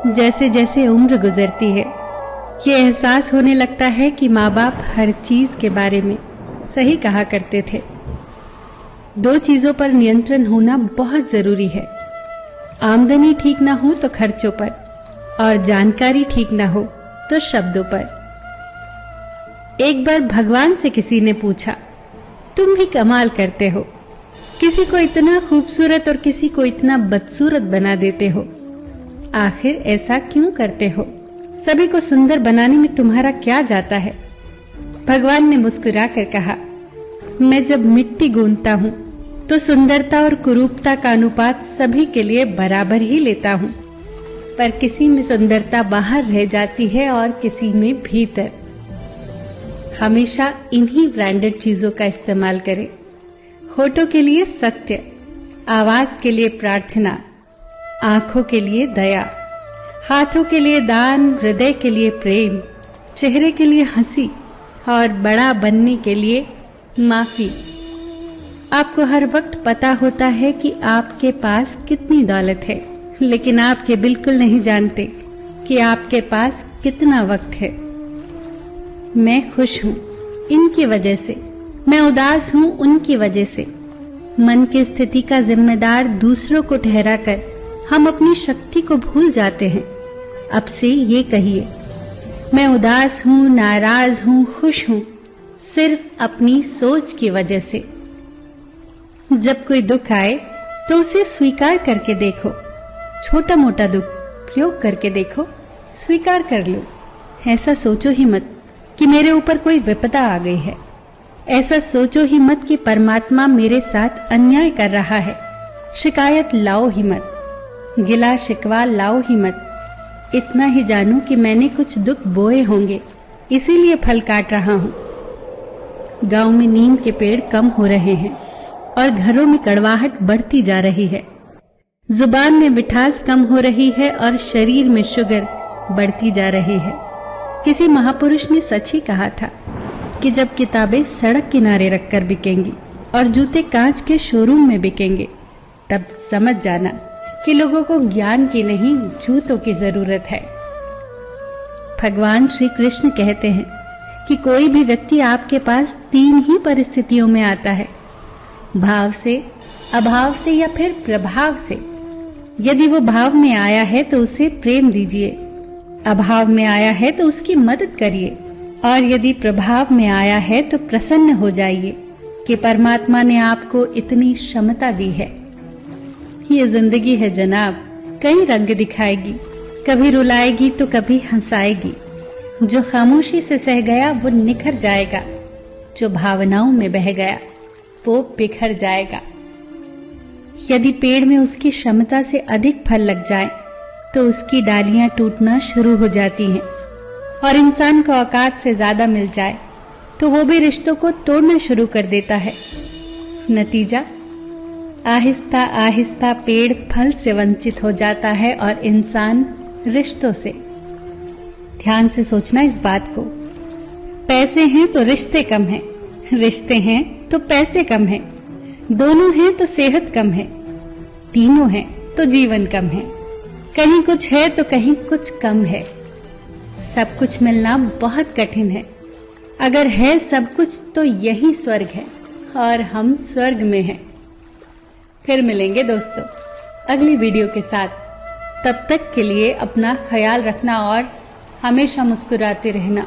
जैसे जैसे उम्र गुजरती है, ये एहसास होने लगता है कि माँ बाप हर चीज के बारे में सही कहा करते थे। 2 चीजों पर नियंत्रण होना बहुत जरूरी है। आमदनी ठीक ना हो तो खर्चों पर, और जानकारी ठीक ना हो तो शब्दों पर। एक बार भगवान से किसी ने पूछा, तुम भी कमाल करते हो, किसी को इतना खूबसूरत और किसी को इतना बदसूरत बना देते हो, आखिर ऐसा क्यों करते हो? सभी को सुंदर बनाने में तुम्हारा क्या जाता है? भगवान ने मुस्कुराकर कहा, मैं जब मिट्टी गूंथता हूँ तो सुंदरता और कुरूपता का अनुपात सभी के लिए बराबर ही लेता हूँ, पर किसी में सुंदरता बाहर रह जाती है और किसी में भीतर। हमेशा इन्हीं ब्रांडेड चीजों का इस्तेमाल करें। होठों के लिए सत्य, आवाज के लिए प्रार्थना, आंखों के लिए दया, हाथों के लिए दान, हृदय के लिए प्रेम, चेहरे के लिए हंसी और बड़ा बनने के लिए माफी। आपको हर वक्त पता होता है कि आपके पास कितनी दौलत है, लेकिन आप ये बिल्कुल नहीं जानते कि आपके पास कितना वक्त है। मैं खुश हूँ इनकी वजह से, मैं उदास हूँ उनकी वजह से। मन की स्थिति का जिम्मेदार दूसरों को ठहराकर हम अपनी शक्ति को भूल जाते हैं। अब से ये कहिए, मैं उदास हूँ, नाराज हूँ, खुश हूँ, सिर्फ अपनी सोच की वजह से। जब कोई दुख आए तो उसे स्वीकार करके देखो। छोटा मोटा दुख प्रयोग करके देखो, स्वीकार कर लो। ऐसा सोचो ही मत कि मेरे ऊपर कोई विपदा आ गई है। ऐसा सोचो ही मत कि परमात्मा मेरे साथ अन्याय कर रहा है। शिकायत लाओ ही मत, गिला शिकवा लाओ ही मत। इतना ही जानो कि मैंने कुछ दुख बोए होंगे, इसीलिए फल काट रहा हूँ। गांव में नीम के पेड़ कम हो रहे हैं और घरों में कड़वाहट बढ़ती जा रही है। जुबान में मिठास कम हो रही है और शरीर में शुगर बढ़ती जा रही है। किसी महापुरुष ने सच ही कहा था कि जब किताबें सड़क किनारे रखकर बिकेंगी और जूते कांच के शोरूम में बिकेंगे, तब समझ जाना कि लोगों को ज्ञान की नहीं, जूतों की जरूरत है। भगवान श्री कृष्ण कहते हैं कि कोई भी व्यक्ति आपके पास 3 ही परिस्थितियों में आता है, भाव से, अभाव से या फिर प्रभाव से। यदि वो भाव में आया है तो उसे प्रेम दीजिए, अभाव में आया है तो उसकी मदद करिए, और यदि प्रभाव में आया है तो प्रसन्न हो जाइए कि परमात्मा ने आपको इतनी क्षमता दी है। ये जिंदगी है जनाब, कई रंग दिखाएगी, कभी रुलाएगी तो कभी हंसाएगी। जो खामोशी से सह गया वो निखर जाएगा, जो भावनाओं में बह गया वो बिखर जाएगा। यदि पेड़ में उसकी क्षमता से अधिक फल लग जाए तो उसकी डालियां टूटना शुरू हो जाती हैं, और इंसान को औकात से ज्यादा मिल जाए तो वो भी रिश्तों को तोड़ना शुरू कर देता है। नतीजा, आहिस्ता आहिस्ता पेड़ फल से वंचित हो जाता है और इंसान रिश्तों से। ध्यान से सोचना इस बात को। पैसे हैं तो रिश्ते कम हैं, रिश्ते हैं तो पैसे कम हैं, दोनों हैं तो सेहत कम है, तीनों हैं तो जीवन कम है। कहीं कुछ है तो कहीं कुछ कम है। सब कुछ मिलना बहुत कठिन है। अगर है सब कुछ तो यही स्वर्ग है, और हम स्वर्ग में हैं। फिर मिलेंगे दोस्तों अगली वीडियो के साथ। तब तक के लिए अपना ख्याल रखना और हमेशा मुस्कुराते रहना।